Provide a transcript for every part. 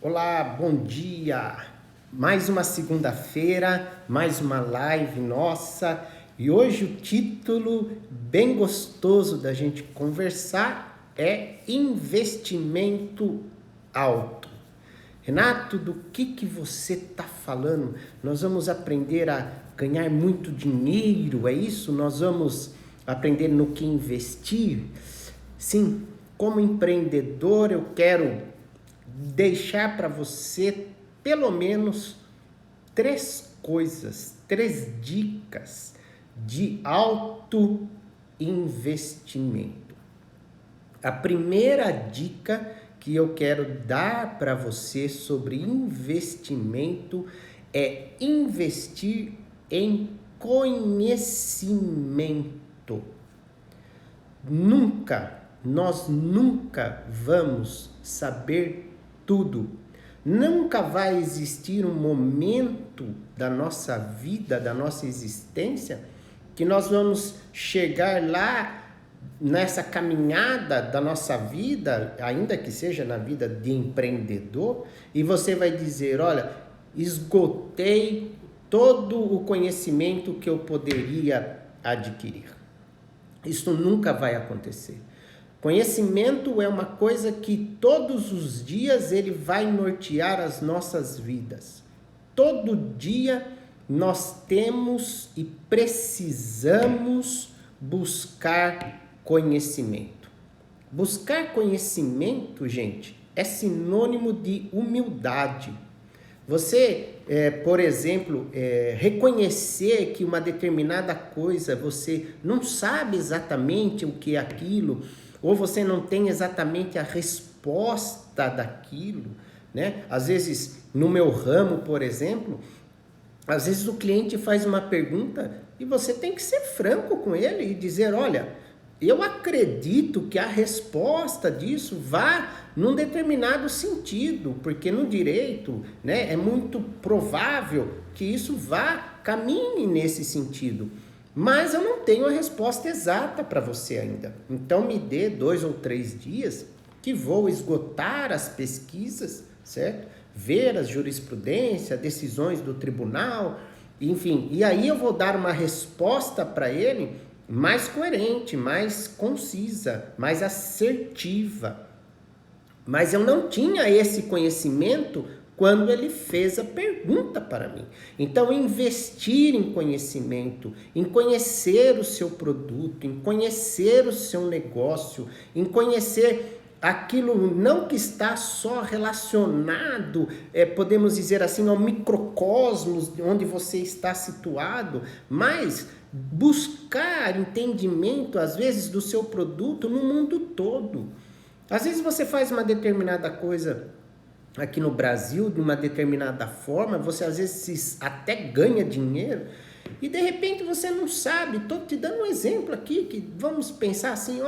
Olá, bom dia! Mais uma segunda-feira, mais uma live nossa e hoje o título bem gostoso da gente conversar é investimento alto. Renato, do que você está falando? Nós vamos aprender a ganhar muito dinheiro, é isso? Nós vamos aprender no que investir? Sim, como empreendedor eu quero deixar para você pelo menos 3 dicas de alto investimento. A primeira dica que eu quero dar para você sobre investimento é investir em conhecimento. Nós nunca vamos saber tudo. Nunca vai existir um momento da nossa vida, da nossa existência, que nós vamos chegar lá nessa caminhada da nossa vida, ainda que seja na vida de empreendedor, e você vai dizer, olha, esgotei todo o conhecimento que eu poderia adquirir. Isso nunca vai acontecer. Conhecimento é uma coisa que todos os dias ele vai nortear as nossas vidas. Todo dia nós temos e precisamos buscar conhecimento. Buscar conhecimento, gente, é sinônimo de humildade. Você, por exemplo, reconhecer que uma determinada coisa você não sabe exatamente o que é aquilo, ou você não tem exatamente a resposta daquilo, né? Às vezes, no meu ramo, por exemplo, às vezes o cliente faz uma pergunta e você tem que ser franco com ele e dizer, olha, eu acredito que a resposta disso vá num determinado sentido, porque no direito, né, é muito provável que isso caminhe nesse sentido. Mas eu não tenho a resposta exata para você ainda. Então me dê 2 ou 3 dias que vou esgotar as pesquisas, certo? Ver as jurisprudências, decisões do tribunal, enfim. E aí eu vou dar uma resposta para ele mais coerente, mais concisa, mais assertiva. Mas eu não tinha esse conhecimento quando ele fez a pergunta para mim. Então, investir em conhecimento, em conhecer o seu produto, em conhecer o seu negócio, em conhecer aquilo não que está só relacionado, podemos dizer assim, ao microcosmos onde você está situado, mas buscar entendimento, às vezes, do seu produto no mundo todo. Às vezes você faz uma determinada coisa aqui no Brasil, de uma determinada forma, você às vezes até ganha dinheiro e de repente você não sabe. Estou te dando um exemplo aqui, que vamos pensar assim,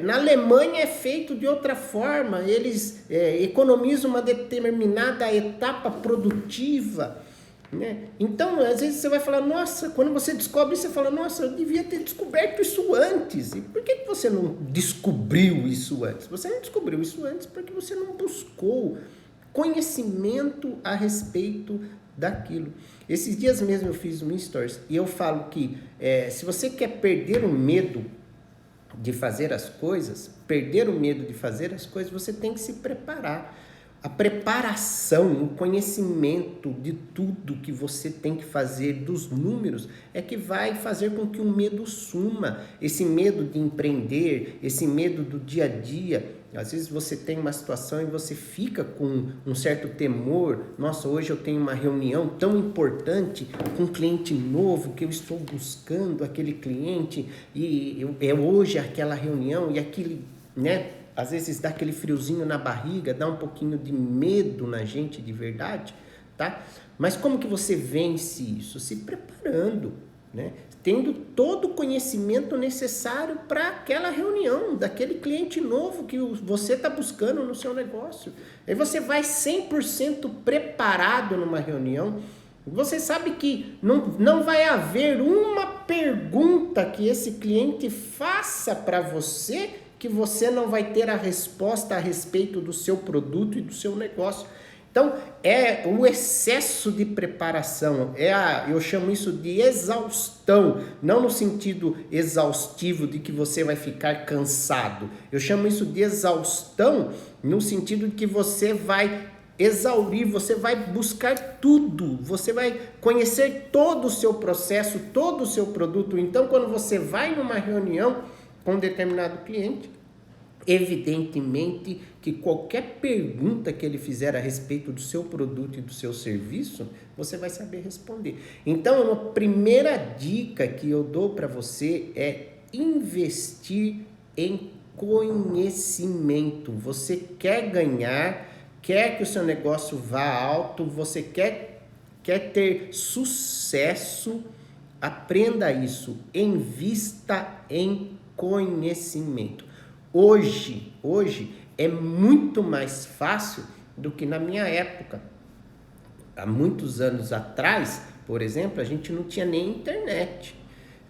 na Alemanha é feito de outra forma, eles economizam uma determinada etapa produtiva, né? Então, às vezes você vai falar, nossa, quando você descobre isso, você fala, nossa, eu devia ter descoberto isso antes. E por que você não descobriu isso antes? Você não descobriu isso antes porque você não buscou conhecimento a respeito daquilo. Esses dias mesmo eu fiz um stories e eu falo que se você quer perder o medo de fazer as coisas, você tem que se preparar. A preparação, o conhecimento de tudo que você tem que fazer, dos números, é que vai fazer com que o medo suma. Esse medo de empreender, esse medo do dia a dia. Às vezes você tem uma situação e você fica com um certo temor. Nossa, hoje eu tenho uma reunião tão importante com um cliente novo que eu estou buscando aquele cliente e hoje aquela reunião e aquele, né? Às vezes dá aquele friozinho na barriga, dá um pouquinho de medo na gente de verdade, tá? Mas como que você vence isso? Se preparando, né? Tendo todo o conhecimento necessário para aquela reunião, daquele cliente novo que você está buscando no seu negócio. Aí você vai 100% preparado numa reunião. Você sabe que não vai haver uma pergunta que esse cliente faça para você que você não vai ter a resposta a respeito do seu produto e do seu negócio. Então, é o excesso de preparação, eu chamo isso de exaustão, não no sentido exaustivo de que você vai ficar cansado. Eu chamo isso de exaustão no sentido de que você vai exaurir, você vai buscar tudo, você vai conhecer todo o seu processo, todo o seu produto. Então, quando você vai numa reunião com um determinado cliente, evidentemente que qualquer pergunta que ele fizer a respeito do seu produto e do seu serviço, você vai saber responder. Então, a primeira dica que eu dou para você é investir em conhecimento. Você quer ganhar, quer que o seu negócio vá alto, você quer ter sucesso, aprenda isso, invista em conhecimento. Hoje é muito mais fácil do que na minha época. Há muitos anos atrás, por exemplo, a gente não tinha nem internet.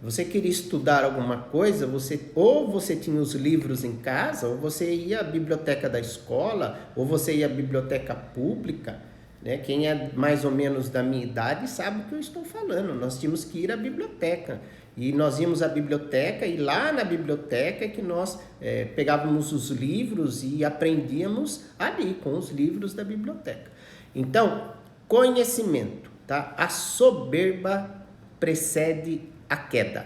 Você queria estudar alguma coisa, ou você tinha os livros em casa, ou você ia à biblioteca da escola, ou você ia à biblioteca pública, né? Quem é mais ou menos da minha idade sabe o que eu estou falando. Nós tínhamos que ir à biblioteca. E nós íamos à biblioteca, e lá na biblioteca é que nós pegávamos os livros e aprendíamos ali com os livros da biblioteca. Então, conhecimento, tá? A soberba precede a queda.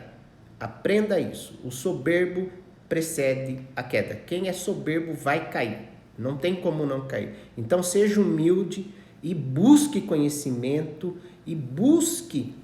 Aprenda isso. O soberbo precede a queda. Quem é soberbo vai cair. Não tem como não cair. Então, seja humilde e busque conhecimento e busque,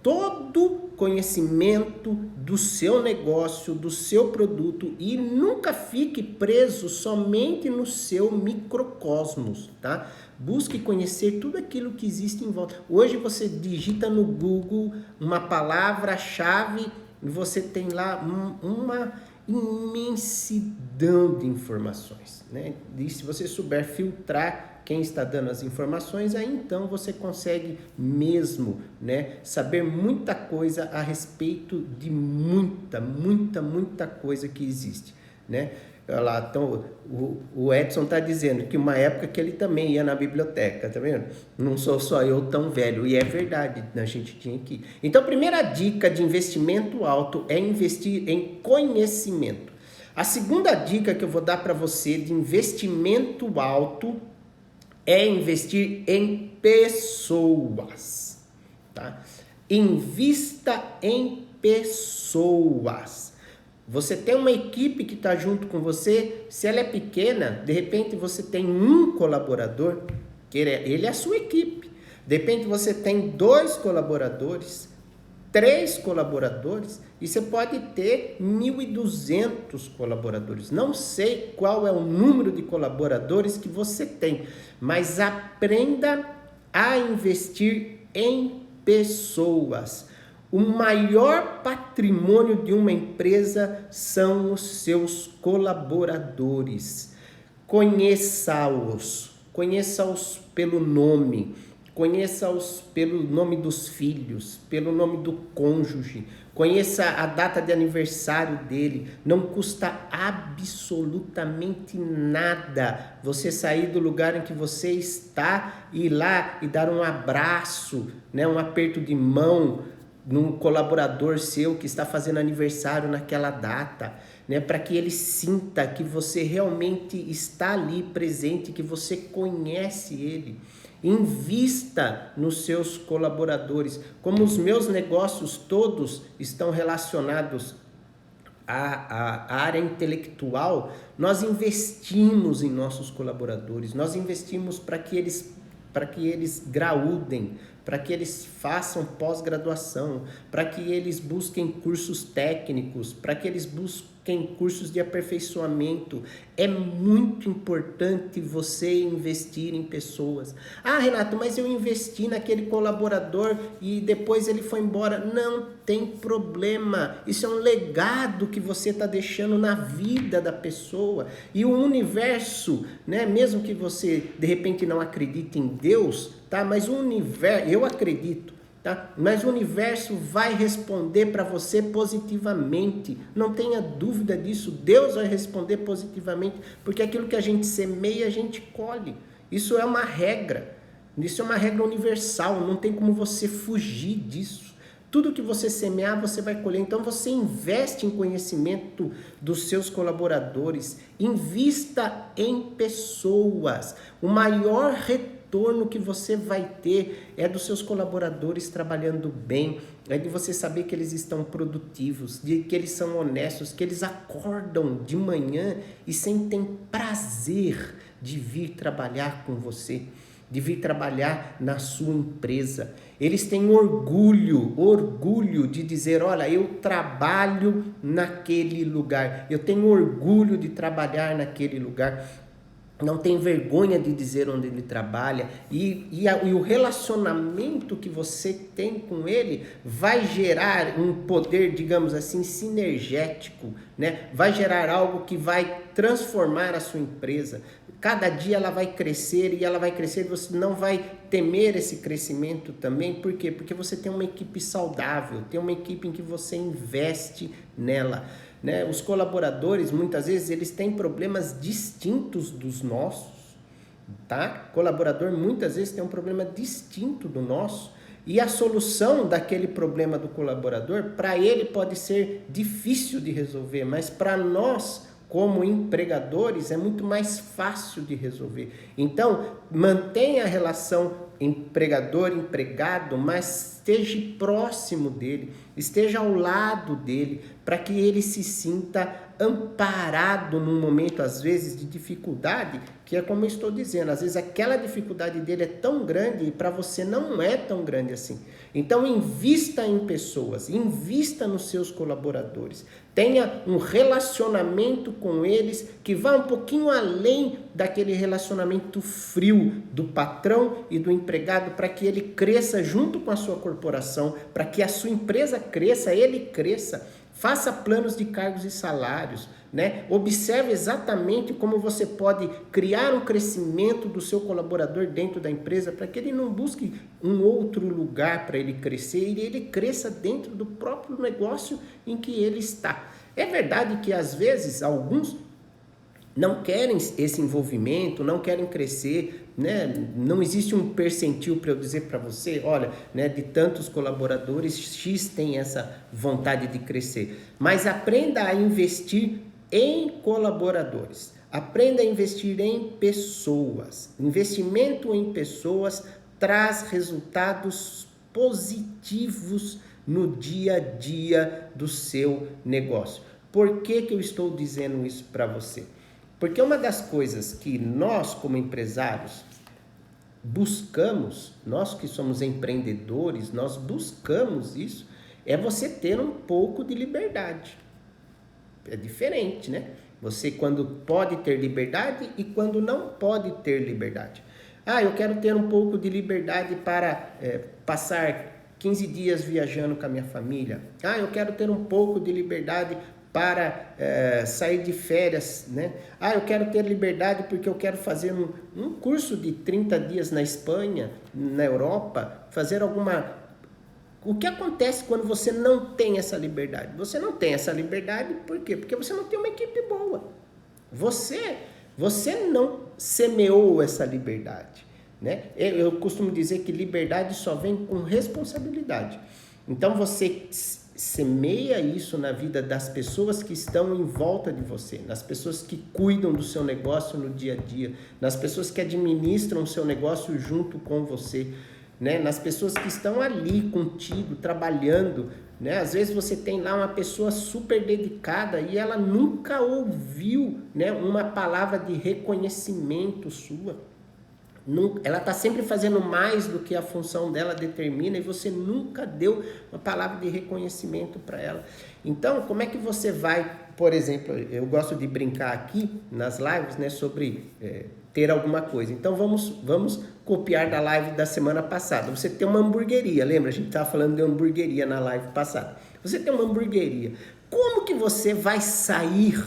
todo conhecimento do seu negócio, do seu produto, e nunca fique preso somente no seu microcosmos, tá? Busque conhecer tudo aquilo que existe em volta. Hoje você digita no Google uma palavra-chave e você tem lá uma imensidão de informações, né? E se você souber filtrar quem está dando as informações, aí então você consegue mesmo, saber muita coisa a respeito de muita coisa que existe, né? Olha lá, então, o Edson está dizendo que uma época que ele também ia na biblioteca, tá vendo? Não sou só eu tão velho, e é verdade, a gente tinha que ir. Então, a primeira dica de investimento alto é investir em conhecimento. A segunda dica que eu vou dar para você de investimento alto é investir em pessoas, tá? Invista em pessoas. Você tem uma equipe que está junto com você, se ela é pequena, de repente você tem um colaborador, que ele é a sua equipe. De repente você tem 2 colaboradores, 3 colaboradores, e você pode ter 1.200 colaboradores. Não sei qual é o número de colaboradores que você tem, mas aprenda a investir em pessoas. O maior patrimônio de uma empresa são os seus colaboradores. Conheça-os pelo nome. Conheça-os pelo nome dos filhos, pelo nome do cônjuge, conheça a data de aniversário dele. Não custa absolutamente nada você sair do lugar em que você está, ir lá e dar um abraço, um aperto de mão num colaborador seu que está fazendo aniversário naquela data, para que ele sinta que você realmente está ali presente, que você conhece ele. Invista nos seus colaboradores. Como os meus negócios todos estão relacionados à área intelectual, nós investimos em nossos colaboradores, nós investimos para que eles graudem, para que eles façam pós-graduação, para que eles busquem cursos técnicos, para que eles busquem cursos de aperfeiçoamento. É muito importante você investir em pessoas. Ah, Renato, mas eu investi naquele colaborador e depois ele foi embora. Não tem problema. Isso é um legado que você está deixando na vida da pessoa. E o universo, mesmo que você de repente não acredite em Deus, tá? Mas o universo, eu acredito, tá? Mas o universo vai responder para você positivamente. Não tenha dúvida disso. Deus vai responder positivamente, porque aquilo que a gente semeia, a gente colhe. Isso é uma regra. Isso é uma regra universal, não tem como você fugir disso. Tudo que você semear, você vai colher. Então, você investe em conhecimento dos seus colaboradores. Invista em pessoas. O maior retorno que você vai ter é dos seus colaboradores trabalhando bem, é de você saber que eles estão produtivos, de que eles são honestos, que eles acordam de manhã e sentem prazer de vir trabalhar com você, de vir trabalhar na sua empresa. Eles têm orgulho de dizer, olha, eu trabalho naquele lugar, eu tenho orgulho de trabalhar naquele lugar. Não tem vergonha de dizer onde ele trabalha, e o relacionamento que você tem com ele vai gerar um poder, digamos assim, sinergético, né? Vai gerar algo que vai transformar a sua empresa. Cada dia ela vai crescer e ela vai crescer, você não vai temer esse crescimento também. Por quê? Porque você tem uma equipe saudável, tem uma equipe em que você investe nela. Né? Os colaboradores, muitas vezes, eles têm problemas distintos dos nossos, tá? Colaborador, muitas vezes, tem um problema distinto do nosso, e a solução daquele problema do colaborador, para ele pode ser difícil de resolver, mas para nós, como empregadores, é muito mais fácil de resolver. Então, mantenha a relação empregador-empregado, mas esteja próximo dele, esteja ao lado dele, para que ele se sinta amparado num momento, às vezes, de dificuldade, que é como eu estou dizendo, às vezes aquela dificuldade dele é tão grande e para você não é tão grande assim. Então, invista em pessoas, invista nos seus colaboradores, tenha um relacionamento com eles que vá um pouquinho além daquele relacionamento frio do patrão e do empregado, para que ele cresça junto com a sua corporação, para que a sua empresa cresça, ele cresça. Faça planos de cargos e salários, né? Observe exatamente como você pode criar um crescimento do seu colaborador dentro da empresa, para que ele não busque um outro lugar para ele crescer, e ele cresça dentro do próprio negócio em que ele está. É verdade que às vezes alguns não querem esse envolvimento, não querem crescer, né? Não existe um percentil para eu dizer para você, olha, né, de tantos colaboradores, X tem essa vontade de crescer. Mas aprenda a investir em colaboradores, aprenda a investir em pessoas. Investimento em pessoas traz resultados positivos no dia a dia do seu negócio. Por que eu estou dizendo isso para você? Porque uma das coisas que nós, como empresários, buscamos, nós que somos empreendedores, nós buscamos isso, é você ter um pouco de liberdade. É diferente, né? Você quando pode ter liberdade e quando não pode ter liberdade. Ah, eu quero ter um pouco de liberdade para passar 15 dias viajando com a minha família. Ah, eu quero ter um pouco de liberdade para sair de férias, né? Ah, eu quero ter liberdade porque eu quero fazer um curso de 30 dias na Espanha, na Europa, fazer alguma... O que acontece quando você não tem essa liberdade? Você não tem essa liberdade, por quê? Porque você não tem uma equipe boa. Você não semeou essa liberdade, né? Eu costumo dizer que liberdade só vem com responsabilidade. Então, você semeia isso na vida das pessoas que estão em volta de você, nas pessoas que cuidam do seu negócio no dia a dia, nas pessoas que administram o seu negócio junto com você, né? Nas pessoas que estão ali contigo, trabalhando, né? Às vezes você tem lá uma pessoa super dedicada e ela nunca ouviu, né, uma palavra de reconhecimento sua. Ela está sempre fazendo mais do que a função dela determina e você nunca deu uma palavra de reconhecimento para ela. Então, como é que você vai, por exemplo, eu gosto de brincar aqui nas lives, né, sobre ter alguma coisa. Então, vamos copiar da live da semana passada. Você tem uma hamburgueria, lembra? A gente estava falando de hamburgueria na live passada. Você tem uma hamburgueria. Como que você vai sair,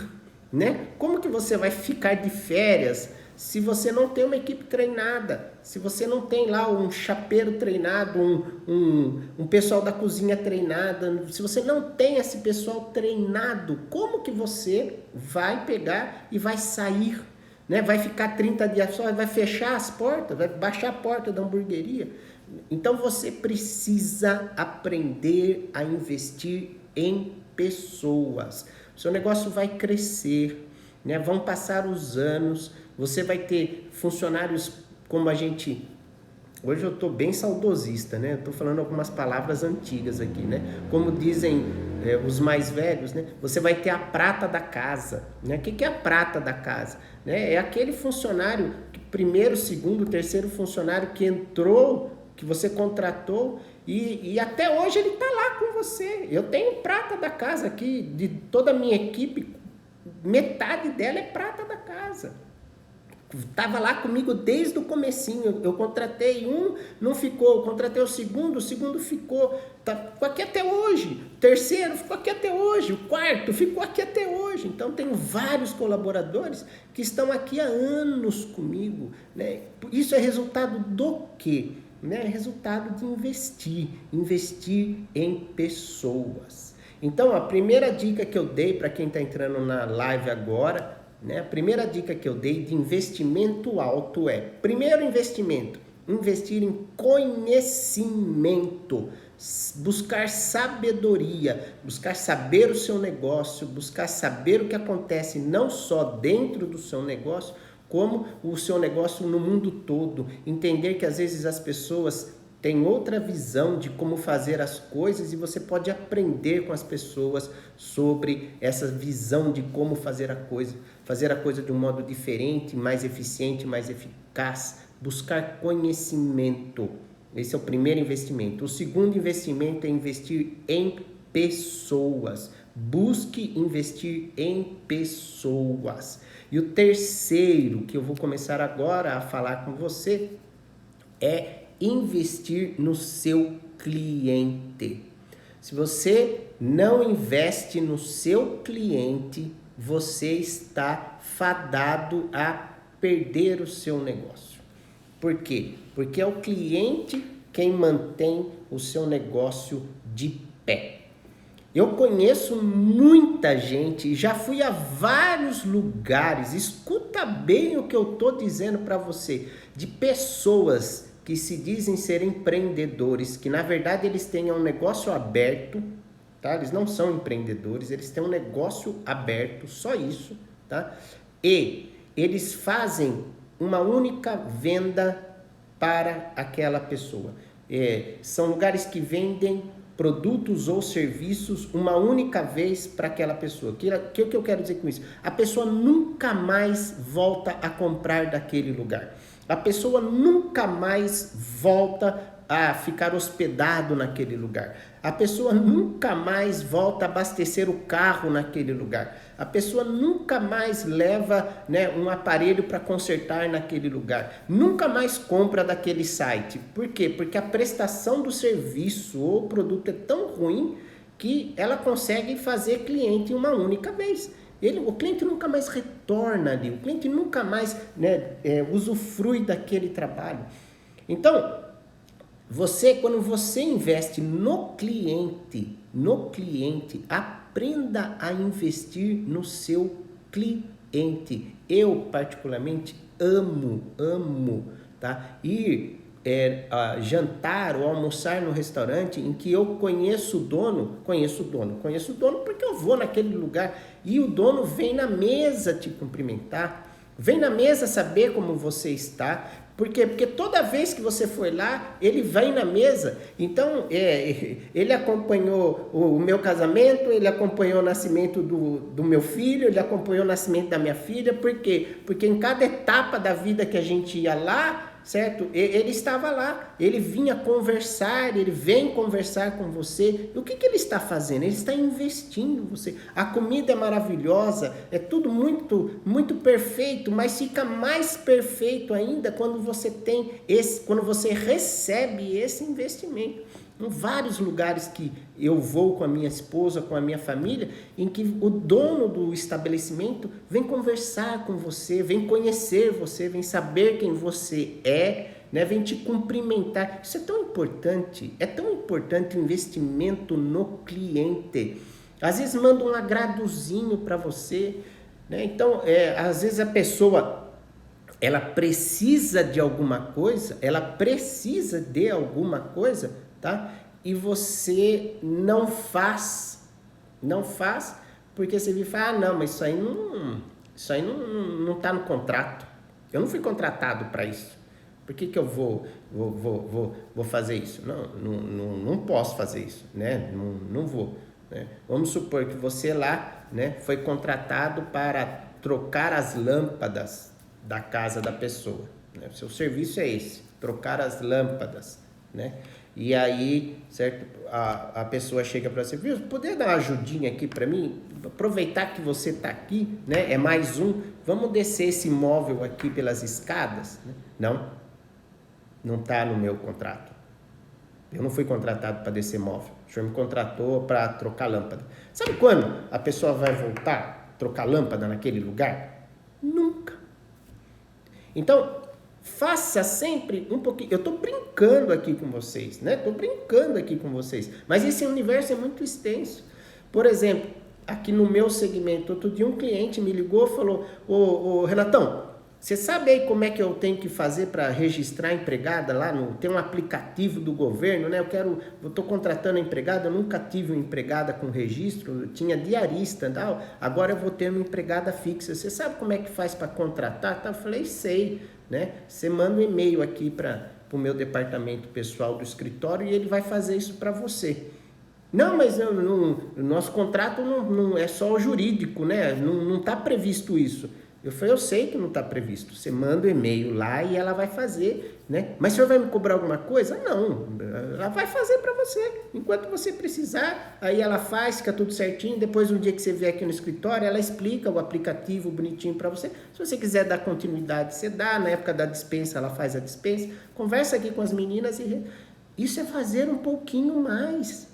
né? Como que você vai ficar de férias se você não tem uma equipe treinada, se você não tem lá um chapeiro treinado, um pessoal da cozinha treinada, se você não tem esse pessoal treinado, como que você vai pegar e vai sair, né? Vai ficar 30 dias só, vai fechar as portas, vai baixar a porta da hamburgueria. Então você precisa aprender a investir em pessoas. O seu negócio vai crescer, né? Vão passar os anos, você vai ter funcionários como a gente... Hoje eu estou bem saudosista, né? Estou falando algumas palavras antigas aqui, né? Como dizem os mais velhos, né? Você vai ter a prata da casa, né? O que é a prata da casa? Né? É aquele funcionário, primeiro, segundo, terceiro funcionário que entrou, que você contratou e até hoje ele está lá com você. Eu tenho prata da casa aqui, de toda a minha equipe, metade dela é prata da casa. Estava lá comigo desde o comecinho. Eu contratei um, não ficou. Contratei o segundo ficou. Ficou aqui até hoje. O terceiro ficou aqui até hoje. O quarto ficou aqui até hoje. Então, tenho vários colaboradores que estão aqui há anos comigo. Né? Isso é resultado do quê? Né? É resultado de investir em pessoas. Então, a primeira dica que eu dei para quem está entrando na live agora, né? A primeira dica que eu dei de investimento alto é, primeiro investimento, investir em conhecimento, buscar sabedoria, buscar saber o seu negócio, buscar saber o que acontece não só dentro do seu negócio, como o seu negócio no mundo todo, entender que às vezes as pessoas têm outra visão de como fazer as coisas e você pode aprender com as pessoas sobre essa visão de como fazer a coisa de um modo diferente, mais eficiente, mais eficaz, buscar conhecimento. Esse é o primeiro investimento. O segundo investimento é investir em pessoas. Busque investir em pessoas. E o terceiro, que eu vou começar agora a falar com você, é investir no seu cliente. Se você não investe no seu cliente, você está fadado a perder o seu negócio. Por quê? Porque é o cliente quem mantém o seu negócio de pé. Eu conheço muita gente, já fui a vários lugares, escuta bem o que eu estou dizendo para você, de pessoas que se dizem ser empreendedores, que na verdade eles têm um negócio aberto, tá? Eles não são empreendedores, eles têm um negócio aberto, só isso, tá? E eles fazem uma única venda para aquela pessoa. São lugares que vendem produtos ou serviços uma única vez para aquela pessoa. O que eu quero dizer com isso? A pessoa nunca mais volta a comprar daquele lugar. A pessoa nunca mais volta a ficar hospedado naquele lugar. A pessoa nunca mais volta a abastecer o carro naquele lugar. A pessoa nunca mais leva, né, um aparelho para consertar naquele lugar. Nunca mais compra daquele site. Por quê? Porque a prestação do serviço ou produto é tão ruim que ela consegue fazer cliente uma única vez. O cliente nunca mais retorna ali, o cliente nunca mais, né, usufrui daquele trabalho. Então, quando você investe no cliente, aprenda a investir no seu cliente. Eu, particularmente, amo, tá? Ir jantar ou almoçar no restaurante em que eu conheço o dono porque eu vou naquele lugar e o dono vem na mesa te cumprimentar, vem na mesa saber como você está. Por quê? Porque toda vez que você foi lá, ele vem na mesa. Então, ele acompanhou o meu casamento, ele acompanhou o nascimento do meu filho, ele acompanhou o nascimento da minha filha. Por quê? Porque em cada etapa da vida que a gente ia lá, certo? Ele estava lá, ele vinha conversar, ele vem conversar com você. E o que ele está fazendo? Ele está investindo em você. A comida é maravilhosa, é tudo muito, muito perfeito, mas fica mais perfeito ainda quando você recebe esse investimento. Em vários lugares que eu vou com a minha esposa, com a minha família, em que o dono do estabelecimento vem conversar com você, vem conhecer você, vem saber quem você é, né? Vem te cumprimentar. Isso é tão importante o investimento no cliente. Às vezes manda um agradozinho para você, né? Então, às vezes a pessoa ela precisa de alguma coisa, tá? E você não faz porque você vive e fala, não, mas isso aí não tá no contrato. Eu não fui contratado para isso. Por que eu vou fazer isso? Não posso fazer isso, né? Não vou. Né? Vamos supor que você lá, né, foi contratado para trocar as lâmpadas da casa da pessoa. Né? O seu serviço é esse, trocar as lâmpadas, né? E aí, certo? A pessoa chega para você, viu? Poder dar uma ajudinha aqui para mim? Aproveitar que você está aqui, né? É mais um. Vamos descer esse móvel aqui pelas escadas? Não está no meu contrato. Eu não fui contratado para descer móvel. O senhor me contratou para trocar lâmpada. Sabe quando a pessoa vai voltar a trocar lâmpada naquele lugar? Nunca. Então, faça sempre um pouquinho. Eu estou brincando aqui com vocês, né? Mas esse universo é muito extenso. Por exemplo, aqui no meu segmento, outro dia um cliente me ligou e falou, ô Renatão, você sabe aí como é que eu tenho que fazer para registrar a empregada lá? Tem um aplicativo do governo, né? Eu estou contratando a empregada, eu nunca tive uma empregada com registro, eu tinha diarista, tal. Agora eu vou ter uma empregada fixa. Você sabe como é que faz para contratar? Eu falei, sei, né? Você manda um e-mail aqui para o meu departamento pessoal do escritório e ele vai fazer isso para você. Não, mas o nosso contrato não é só o jurídico, né? Não está previsto isso. Eu falei, eu sei que não está previsto. Você manda o e-mail lá e ela vai fazer, né? Mas o senhor vai me cobrar alguma coisa? Não, ela vai fazer para você. Enquanto você precisar, aí ela faz, fica tudo certinho. Depois, um dia que você vier aqui no escritório, ela explica o aplicativo bonitinho para você. Se você quiser dar continuidade, você dá. Na época da dispensa, ela faz a dispensa. Conversa aqui com as meninas e... Isso é fazer um pouquinho mais.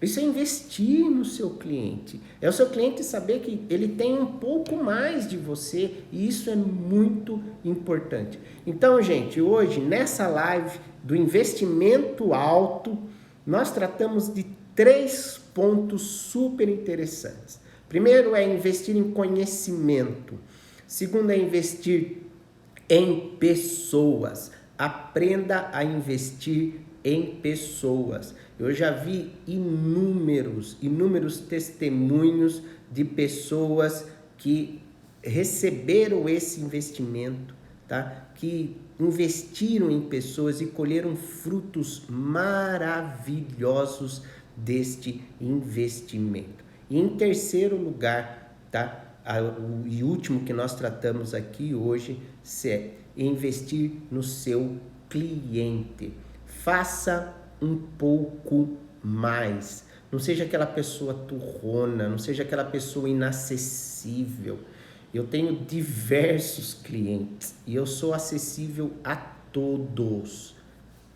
Isso é investir no seu cliente. É o seu cliente saber que ele tem um pouco mais de você e isso é muito importante. Então, gente, hoje nessa live do investimento alto, nós tratamos de 3 pontos super interessantes. Primeiro é investir em conhecimento. Segundo é investir em pessoas. Aprenda a investir em pessoas. Eu já vi inúmeros testemunhos de pessoas que receberam esse investimento, tá? Que investiram em pessoas e colheram frutos maravilhosos deste investimento. E em terceiro lugar, tá? E último que nós tratamos aqui hoje é investir no seu cliente. Faça um pouco mais. Não seja aquela pessoa turrona, não seja aquela pessoa inacessível. Eu tenho diversos clientes e eu sou acessível a todos.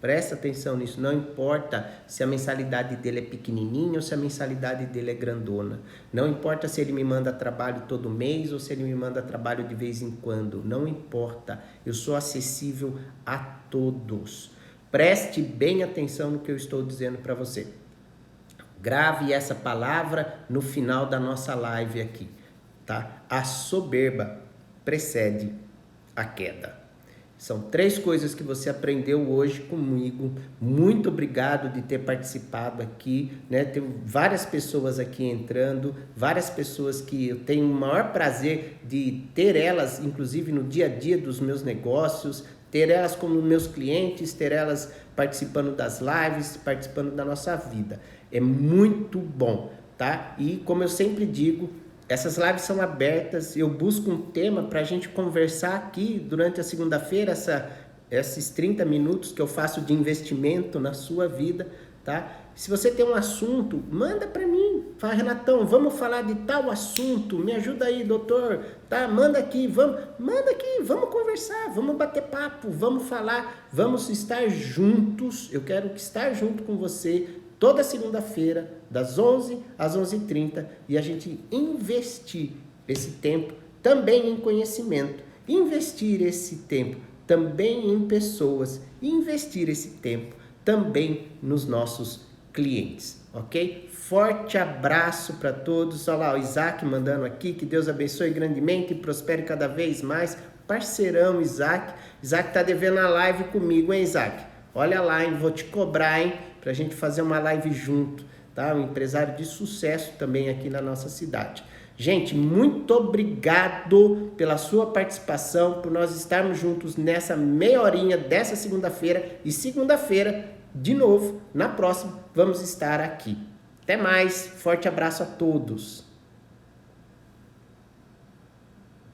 Presta atenção nisso, não importa se a mensalidade dele é pequenininha ou se a mensalidade dele é grandona. Não importa se ele me manda trabalho todo mês ou se ele me manda trabalho de vez em quando. Não importa, eu sou acessível a todos. Preste bem atenção no que eu estou dizendo para você. Grave essa palavra no final da nossa live aqui, tá? A soberba precede a queda. São 3 coisas que você aprendeu hoje comigo. Muito obrigado de ter participado aqui, né? Tem várias pessoas aqui entrando, várias pessoas que eu tenho o maior prazer de ter elas, inclusive no dia a dia dos meus negócios, ter elas como meus clientes, ter elas participando das lives, participando da nossa vida. É muito bom, tá? E como eu sempre digo, essas lives são abertas, eu busco um tema para a gente conversar aqui durante a segunda-feira, esses 30 minutos que eu faço de investimento na sua vida, tá? Se você tem um assunto, manda para mim. Fala, Renatão, vamos falar de tal assunto, me ajuda aí, doutor, tá? Manda aqui, vamos conversar, vamos bater papo, vamos falar, vamos estar juntos. Eu quero estar junto com você toda segunda-feira, das 11 às 11h30, e a gente investir esse tempo também em conhecimento, investir esse tempo também em pessoas, investir esse tempo também nos nossos clientes, ok? Forte abraço para todos. Olha lá, o Isaac mandando aqui, que Deus abençoe grandemente e prospere cada vez mais. parceirão, Isaac. Isaac tá devendo a live comigo, hein, Isaac? Olha lá, hein? Vou te cobrar, hein? Pra gente fazer uma live junto, tá? Um empresário de sucesso também aqui na nossa cidade. Gente, muito obrigado pela sua participação, por nós estarmos juntos nessa meia horinha dessa segunda-feira. E segunda-feira, de novo, na próxima, vamos estar aqui. Até mais, forte abraço a todos.